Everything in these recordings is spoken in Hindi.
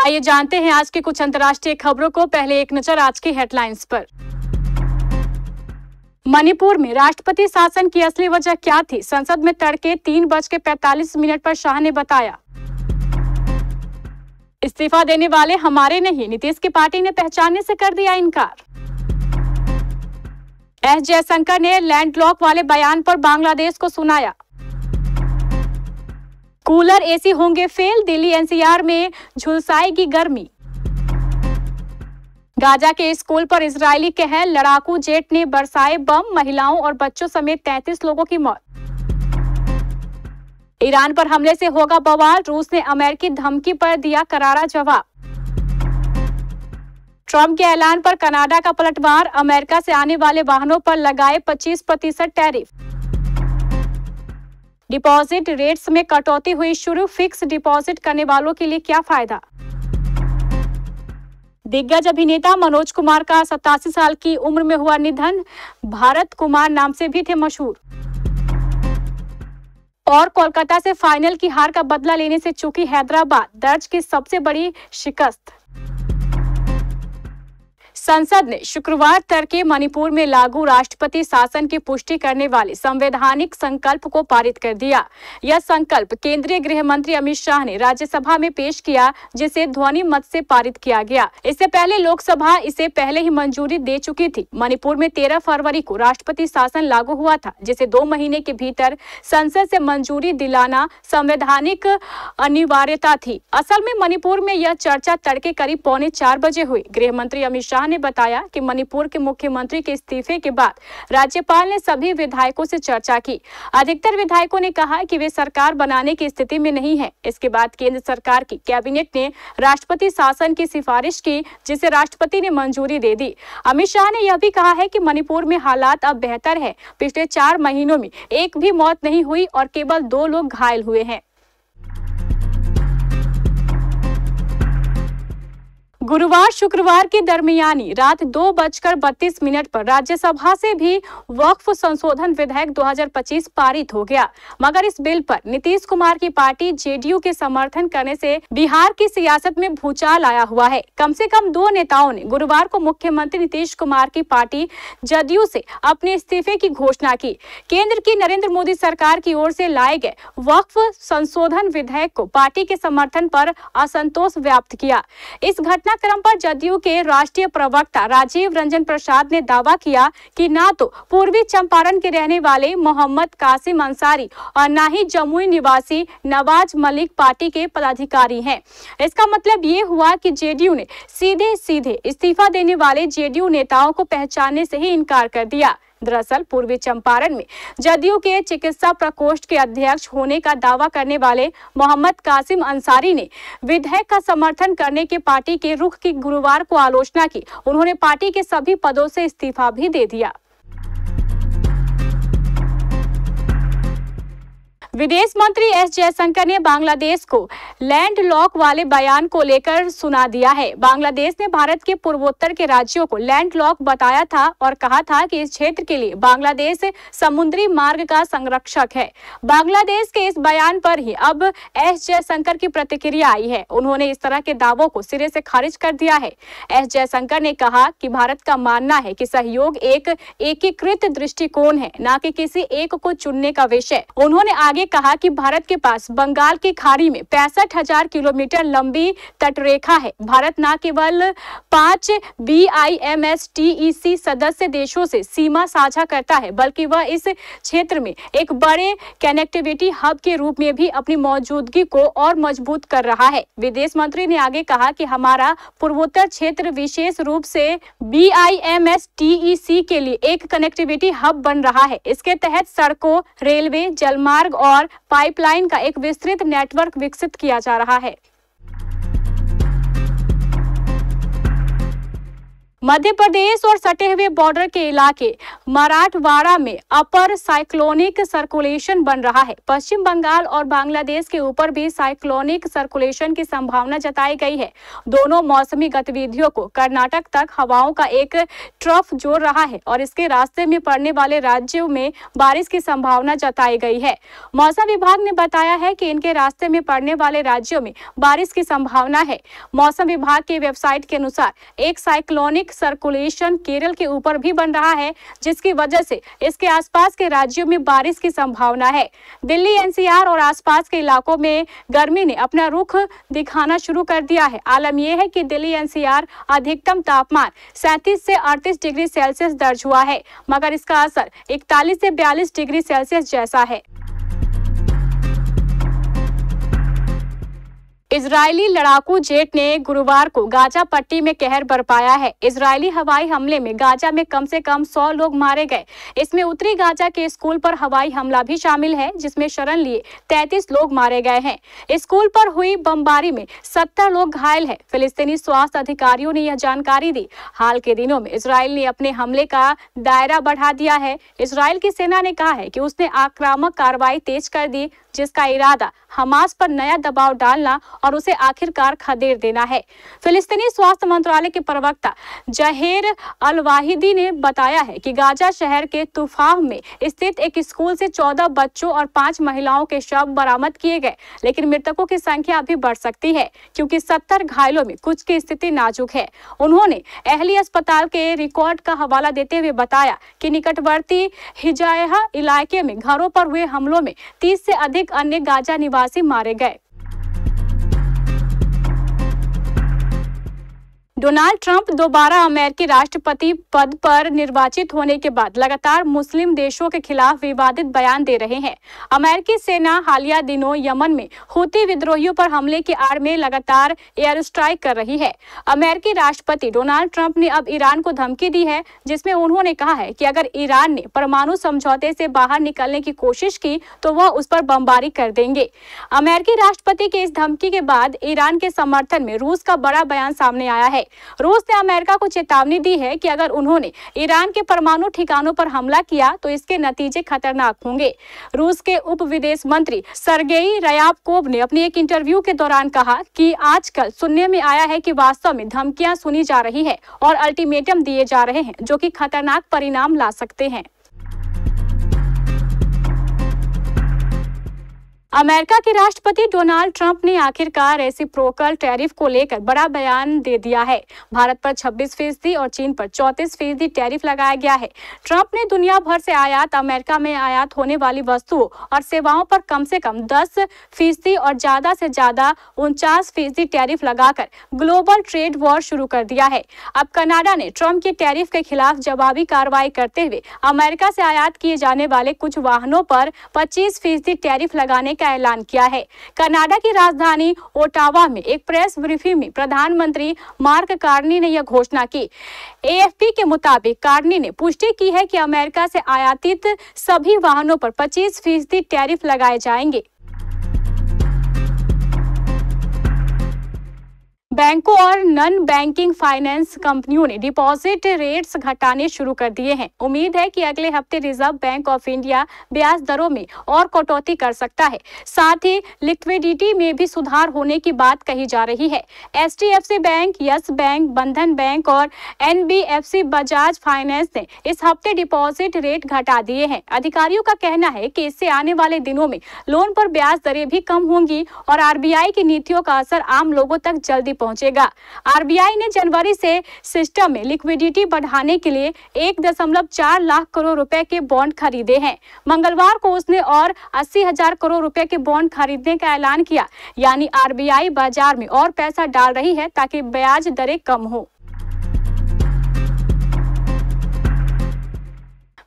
आइए जानते हैं आज की कुछ अंतर्राष्ट्रीय खबरों को। पहले एक नजर आज की हेडलाइंस पर। मणिपुर में राष्ट्रपति शासन की असली वजह क्या थी? संसद में तड़के 3:45 पर शाह ने बताया। इस्तीफा देने वाले हमारे नहीं, नीतीश की पार्टी ने पहचानने से कर दिया इनकार। एस जयशंकर ने लैंडलॉक वाले बयान पर बांग्लादेश को सुनाया। कूलर एसी होंगे फेल, दिल्ली एनसीआर में झुलसाएगी गर्मी। गाजा के स्कूल पर इजरायली कहर, लड़ाकू जेट ने बरसाए बम, महिलाओं और बच्चों समेत 33 लोगों की मौत। ईरान पर हमले से होगा बवाल, रूस ने अमेरिकी धमकी पर दिया करारा जवाब। ट्रंप के ऐलान पर कनाडा का पलटवार, अमेरिका से आने वाले वाहनों पर लगाए 25% टैरिफ। डिपॉजिट रेट्स में कटौती हुई शुरू, फिक्स डिपॉजिट करने वालों के लिए क्या फायदा? दिग्गज अभिनेता मनोज कुमार का 87 साल की उम्र में हुआ निधन, भारत कुमार नाम से भी थे मशहूर। और कोलकाता से फाइनल की हार का बदला लेने से चूकी हैदराबाद, दर्ज की सबसे बड़ी शिकस्त। संसद ने शुक्रवार तड़के मणिपुर में लागू राष्ट्रपति शासन की पुष्टि करने वाले संवैधानिक संकल्प को पारित कर दिया। यह संकल्प केंद्रीय गृह मंत्री अमित शाह ने राज्यसभा में पेश किया, जिसे ध्वनि मत से पारित किया गया। इससे पहले लोकसभा इसे पहले ही मंजूरी दे चुकी थी। मणिपुर में 13 फरवरी को राष्ट्रपति शासन लागू हुआ था, जिसे 2 महीने के भीतर संसद से मंजूरी दिलाना संवैधानिक अनिवार्यता थी। असल में मणिपुर में यह चर्चा तड़के करीब 3:45 बजे हुई। गृह मंत्री अमित शाह ने बताया कि मणिपुर के मुख्यमंत्री के इस्तीफे के बाद राज्यपाल ने सभी विधायकों से चर्चा की। अधिकतर विधायकों ने कहा कि वे सरकार बनाने की स्थिति में नहीं है। इसके बाद केंद्र सरकार की कैबिनेट ने राष्ट्रपति शासन की सिफारिश की, जिसे राष्ट्रपति ने मंजूरी दे दी। अमित शाह ने यह भी कहा है कि मणिपुर में हालात अब बेहतर है। पिछले 4 महीनों में एक भी मौत नहीं हुई और केवल 2 लोग घायल हुए हैं। गुरुवार शुक्रवार की दरमियानी रात 2:32 पर राज्यसभा से भी वक्फ संशोधन विधेयक 2025 पारित हो गया, मगर इस बिल पर नीतीश कुमार की पार्टी जेडीयू के समर्थन करने से बिहार की सियासत में भूचाल आया हुआ है। कम से कम 2 नेताओं ने गुरुवार को मुख्यमंत्री नीतीश कुमार की पार्टी जदयू से अपने इस्तीफे की घोषणा की। केंद्र की नरेंद्र मोदी सरकार की ओर से लाए गए वक्फ संशोधन विधेयक को पार्टी के समर्थन पर असंतोष व्यक्त किया। इस घटना क्रम पर जदयू के राष्ट्रीय प्रवक्ता राजीव रंजन प्रसाद ने दावा किया कि ना तो पूर्वी चंपारण के रहने वाले मोहम्मद कासिम अंसारी और ना ही जमुई निवासी नवाज मलिक पार्टी के पदाधिकारी हैं। इसका मतलब ये हुआ कि जेडीयू ने सीधे इस्तीफा देने वाले जेडीयू नेताओं को पहचानने से ही इनकार कर दिया। दरअसल पूर्वी चंपारण में जदयू के चिकित्सा प्रकोष्ठ के अध्यक्ष होने का दावा करने वाले मोहम्मद कासिम अंसारी ने विधेयक का समर्थन करने के पार्टी के रुख की गुरुवार को आलोचना की। उन्होंने पार्टी के सभी पदों से इस्तीफा भी दे दिया। विदेश मंत्री एस जयशंकर ने बांग्लादेश को लैंडलॉक वाले बयान को लेकर सुना दिया है। बांग्लादेश ने भारत के पूर्वोत्तर के राज्यों को लैंडलॉक बताया था और कहा था कि इस क्षेत्र के लिए बांग्लादेश समुद्री मार्ग का संरक्षक है। बांग्लादेश के इस बयान पर ही अब एस जयशंकर की प्रतिक्रिया आई है। उन्होंने इस तरह के दावों को सिरे से खारिज कर दिया है। एस जयशंकर ने कहा कि भारत का मानना है कि सहयोग एक एकीकृत दृष्टिकोण है, न कि किसी एक को चुनने का विषय। उन्होंने आगे कहा कि भारत के पास बंगाल की खाड़ी में 65,000 किलोमीटर लंबी तटरेखा है। भारत न केवल 5 BIMSTEC सदस्य देशों से सीमा साझा करता है, बल्कि वह इस क्षेत्र में एक बड़े कनेक्टिविटी हब के रूप में भी अपनी मौजूदगी को और मजबूत कर रहा है। विदेश मंत्री ने आगे कहा कि हमारा पूर्वोत्तर क्षेत्र विशेष रूप से BIMSTEC के लिए एक कनेक्टिविटी हब बन रहा है। इसके तहत सड़कों, रेलवे, जलमार्ग और पाइपलाइन का एक विस्तृत नेटवर्क विकसित किया जा रहा है। मध्य प्रदेश और सटे हुए बॉर्डर के इलाके मराठवाड़ा में अपर साइक्लोनिक सर्कुलेशन बन रहा है। पश्चिम बंगाल और बांग्लादेश के ऊपर भी साइक्लोनिक सर्कुलेशन की संभावना जताई गई है। दोनों मौसमी गतिविधियों को कर्नाटक तक हवाओं का एक ट्रफ जोड़ रहा है और इसके रास्ते में पड़ने वाले राज्यों में बारिश की संभावना जताई गई है। मौसम विभाग ने बताया है कि इनके रास्ते में पड़ने वाले राज्यों में बारिश की संभावना है। मौसम विभाग की वेबसाइट के अनुसार एक साइक्लोनिक सर्कुलेशन केरल के ऊपर भी बन रहा है, जिसकी वजह से इसके आसपास के राज्यों में बारिश की संभावना है। दिल्ली, एनसीआर और आसपास के इलाकों में गर्मी ने अपना रुख दिखाना शुरू कर दिया है। आलम यह है कि दिल्ली एनसीआर अधिकतम तापमान 37 से 38 डिग्री सेल्सियस दर्ज हुआ है, मगर इसका असर 41 से 42 डिग्री सेल्सियस जैसा है। इजरायली लड़ाकू जेट ने गुरुवार को गाजा पट्टी में कहर बरपाया है। इजरायली हवाई हमले में गाजा में कम से कम 100 लोग मारे गए। इसमें उत्तरी गाजा के स्कूल पर हवाई हमला भी शामिल है, जिसमें शरण लिए 33 लोग मारे गए हैं। स्कूल पर हुई बमबारी में 70 लोग घायल हैं। फिलिस्तीनी स्वास्थ्य अधिकारियों ने यह जानकारी दी। हाल के दिनों में इजरायल ने अपने हमले का दायरा बढ़ा दिया है। इजरायल की सेना ने कहा है कि उसने आक्रामक कार्रवाई तेज कर दी, जिसका इरादा हमास पर नया दबाव डालना और उसे आखिरकार खदेड़ देना है। फिलिस्तीनी स्वास्थ्य मंत्रालय के प्रवक्ता जहेर अल-वाहिदी ने बताया है कि गाजा शहर के तुफाह में स्थित एक स्कूल से 14 बच्चों और 5 महिलाओं के शव बरामद किए गए, लेकिन मृतकों की संख्या अभी बढ़ सकती है क्योंकि 70 घायलों में कुछ की स्थिति नाजुक है। उन्होंने अहली अस्पताल के रिकॉर्ड का हवाला देते हुए बताया कि निकटवर्ती हिजायहा इलाके में घरों पर हुए हमलों में 30 से अधिक अन्य गाजा निवासी मारे गए। डोनाल्ड ट्रंप दोबारा अमेरिकी राष्ट्रपति पद पर निर्वाचित होने के बाद लगातार मुस्लिम देशों के खिलाफ विवादित बयान दे रहे हैं। अमेरिकी सेना हालिया दिनों यमन में हुती विद्रोहियों पर हमले की आड़ में लगातार एयर स्ट्राइक कर रही है। अमेरिकी राष्ट्रपति डोनाल्ड ट्रंप ने अब ईरान को धमकी दी है, जिसमें उन्होंने कहा है कि अगर ईरान ने परमाणु समझौते से बाहर निकलने की कोशिश की तो वह उस पर बमबारी कर देंगे। अमेरिकी राष्ट्रपति की इस धमकी के बाद ईरान के समर्थन में रूस का बड़ा बयान सामने आया है। रूस ने अमेरिका को चेतावनी दी है कि अगर उन्होंने ईरान के परमाणु ठिकानों पर हमला किया तो इसके नतीजे खतरनाक होंगे। रूस के उप विदेश मंत्री सरगेई रयाबकोव ने अपने एक इंटरव्यू के दौरान कहा कि आजकल सुनने में आया है कि वास्तव में धमकियां सुनी जा रही है और अल्टीमेटम दिए जा रहे हैं, जो कि खतरनाक परिणाम ला सकते हैं। अमेरिका के राष्ट्रपति डोनाल्ड ट्रंप ने आखिरकार रेसिप्रोकल टैरिफ को लेकर बड़ा बयान दे दिया है। भारत पर 26% और चीन पर 34% टैरिफ लगाया गया है। ट्रंप ने दुनिया भर से अमेरिका में आयात होने वाली वस्तुओं और सेवाओं पर कम से कम 10% और ज्यादा से ज्यादा 49% टैरिफ लगाकर ग्लोबल ट्रेड वॉर शुरू कर दिया है। अब कनाडा ने ट्रंप के टैरिफ के खिलाफ जवाबी कार्रवाई करते हुए अमेरिका से आयात किए जाने वाले कुछ वाहनों पर 25% टैरिफ लगाने का ऐलान किया है। कनाडा की राजधानी ओटावा में एक प्रेस ब्रीफिंग में प्रधानमंत्री मार्क कार्नी ने यह घोषणा की। एएफपी के मुताबिक कार्नी ने पुष्टि की है कि अमेरिका से आयातित सभी वाहनों पर 25% टैरिफ लगाए जाएंगे। बैंकों और नॉन बैंकिंग फाइनेंस कंपनियों ने डिपॉजिट रेट्स घटाने शुरू कर दिए हैं। उम्मीद है कि अगले हफ्ते रिजर्व बैंक ऑफ इंडिया ब्याज दरों में और कटौती कर सकता है। साथ ही लिक्विडिटी में भी सुधार होने की बात कही जा रही है। एचडीएफसी बैंक, यस बैंक, बंधन बैंक और एनबीएफसी बजाज फाइनेंस ने इस हफ्ते डिपॉजिट रेट घटा दिए हैं। अधिकारियों का कहना है कि इससे आने वाले दिनों में लोन पर ब्याज दरें भी कम होंगी और आरबीआई की नीतियों का असर आम लोगों तक जल्दी पहुंचेगा। आरबीआई ने जनवरी से सिस्टम में लिक्विडिटी बढ़ाने के लिए 1.4 लाख करोड़ रुपए के बॉन्ड खरीदे हैं। मंगलवार को उसने और 80,000 करोड़ रुपए के बॉन्ड खरीदने का ऐलान किया। यानी आरबीआई बाजार में और पैसा डाल रही है ताकि ब्याज दरें कम हो।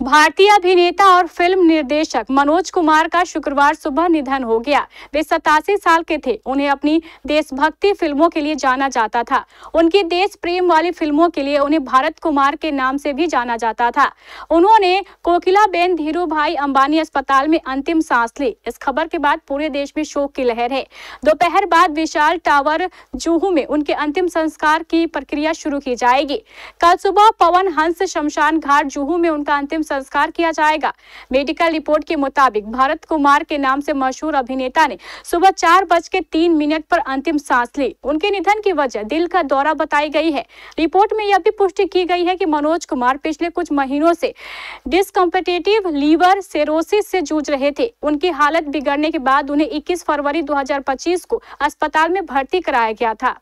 भारतीय अभिनेता और फिल्म निर्देशक मनोज कुमार का शुक्रवार सुबह निधन हो गया। वे 87 साल के थे। उन्हें अपनी देशभक्ति फिल्मों के लिए जाना जाता था। उनकी देश प्रेम वाली फिल्मों के लिए उन्हें भारत कुमार के नाम से भी जाना जाता था। उन्होंने कोकिलाबेन धीरूभाई अंबानी अस्पताल में अंतिम सांस ली। इस खबर के बाद पूरे देश में शोक की लहर है। दोपहर बाद विशाल टावर जुहू में उनके अंतिम संस्कार की प्रक्रिया शुरू की जाएगी। कल सुबह पवन हंस शमशान घाट जुहू में उनका अंतिम संस्कार किया जाएगा। मेडिकल रिपोर्ट के मुताबिक भारत कुमार के नाम से मशहूर अभिनेता ने सुबह 4:03 पर अंतिम सांस ली। उनके निधन की वजह दिल का दौरा बताई गई है। रिपोर्ट में यह भी पुष्टि की गई है कि मनोज कुमार पिछले कुछ महीनों से डिस्कम्पेटिटिव लीवर सिरोसिस से जूझ रहे थे। उनकी हालत बिगड़ने के बाद उन्हें 21 फरवरी 2025 को अस्पताल में भर्ती कराया गया था।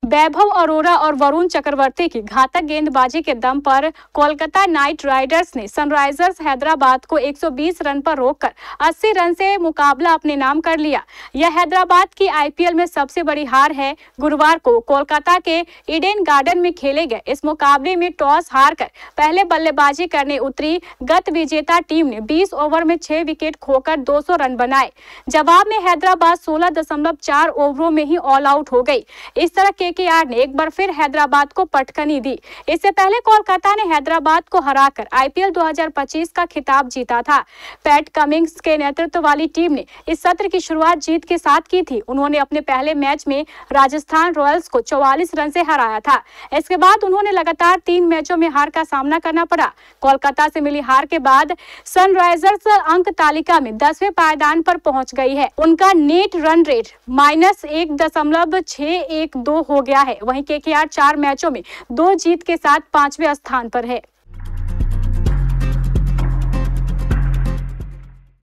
वैभव अरोरा और वरुण चक्रवर्ती की घातक गेंदबाजी के दम पर कोलकाता नाइट राइडर्स ने सनराइजर्स हैदराबाद को 120 रन पर रोककर 80 रन से मुकाबला अपने नाम कर लिया। यह हैदराबाद की आईपीएल में सबसे बड़ी हार है। गुरुवार को कोलकाता के ईडन गार्डन में खेले गए इस मुकाबले में टॉस हारकर पहले बल्लेबाजी करने उतरी गत विजेता टीम ने 20 ओवर में 6 विकेट खोकर 200 रन बनाए। जवाब में हैदराबाद 16.4 ओवरों में ही ऑल आउट हो गई। इस तरह केकेआर ने एक बार फिर हैदराबाद को पटकनी दी। इससे पहले कोलकाता ने हैदराबाद को हराकर आईपीएल 2025 का खिताब जीता था। पैट कमिंग्स के नेतृत्व वाली टीम ने इस सत्र की शुरुआत जीत के साथ की थी। उन्होंने अपने पहले मैच में राजस्थान रॉयल्स को 44 रन से हराया था। इसके बाद उन्होंने लगातार 3 मैचों में हार का सामना करना पड़ा। कोलकाता से मिली हार के बाद सनराइजर्स अंक तालिका में 10वें पायदान पर पहुंच गई है। उनका नेट रन रेट -1.612 हो गया है। वहीं केकेआर 4 मैचों में 2 जीत के साथ 5वें स्थान पर है।